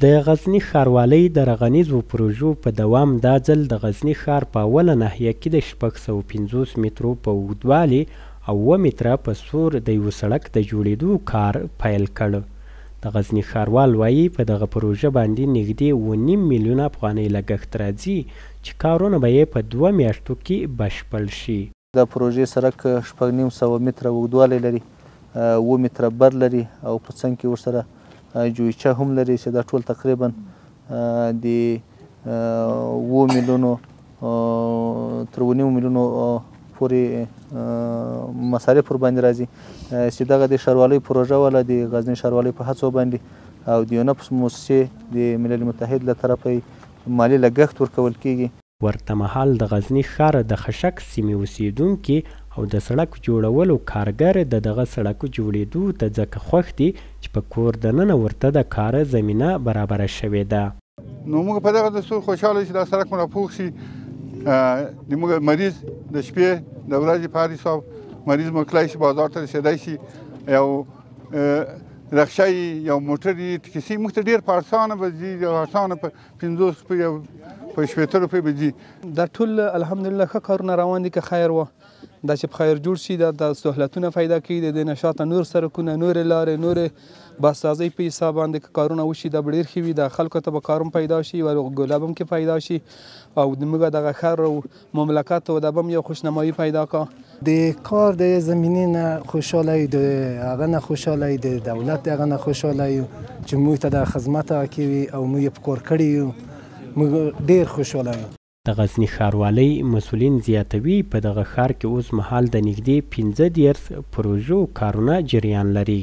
د غزني ښاروالۍ د رغنیزو پروژو په دوام دا ځل د غزني ښار په اوله ناحیه کې د 650 مترو په اوږدوالي او 7 متره په سور د یو سړک د جوړېدو کار پیل کړ. د غزني ښاروال وایي په دغه پروژه باندې نږدې 9.5 میلیونه افغانۍ لګښت راځي چې کارونه به یې په 2 میاشتو کې بشپړ شي. د پروژې سړک 6.5 متره اوږدوالی لري، 7 متره بر لري او په څنګ کې ورسره جویچه هم لري چې دا ټول تقریبا د 7 میلیونو تر 9 میلیونو پورې مصارف ور باندې راځي چې دغه د ښاروالۍ پروژه والا د غزني ښاروالۍ په هڅو باندې او د یونپس مؤسسې د ملل متحد له طرفه مالي لګښت ورکول کیږي. ورته مهال د غزني ښار د خشک سیمې اوسیدونکي او د سړک جوړولو کارګر د دغه سړک جوړېدو ته ځکه خوښ دي چې په کور دننه ورته د کار زمینه برابره شوې ده. نو موږ په دغه دستور خوشحاله چې دا سړک مو راپوښ شي، د موږ مریض د شپې د ورځې په هر حساب مریض مو تللی شي، بازار ته رسېدی شي، یو رخشه یو موټر کیسې موږ ته ډېر په ارزانه به ځي، ارزانه په 50 روپۍ او په 70 روپۍ به ځي. دا ټول الحمدلله ښه کارونه روان دي که خیر وه. دا چې په خیر جوړ شي دا د سهولتونه پیدا کوي، د دې نه شاته نور سړکونه، نورې لارې، نورې بازسازۍ په حساب باندې که کارونه وشي دا به ډېر ښه وي. د خلکو ته به کار هم پیدا شي او ګلاب هم کې پیدا شي او زموږ دغه ښار او مملکت و دا به هم یو خوشنمایي پیدا کا. د کار د زمینې نه خوشحاله یو، د هغه نه خوشحاله یو، د دولت د هغه نه خوشحاله یو چې موږ ته د خدمت راکوي او موږ یې په کور کړي یو، موږ ډېر خوشحاله یو. د غزني ښاروالۍ مسؤلین زیاتوي په دغه ښار کې اوس مهال د نږدې 15 پروژو کارونه جریان لري.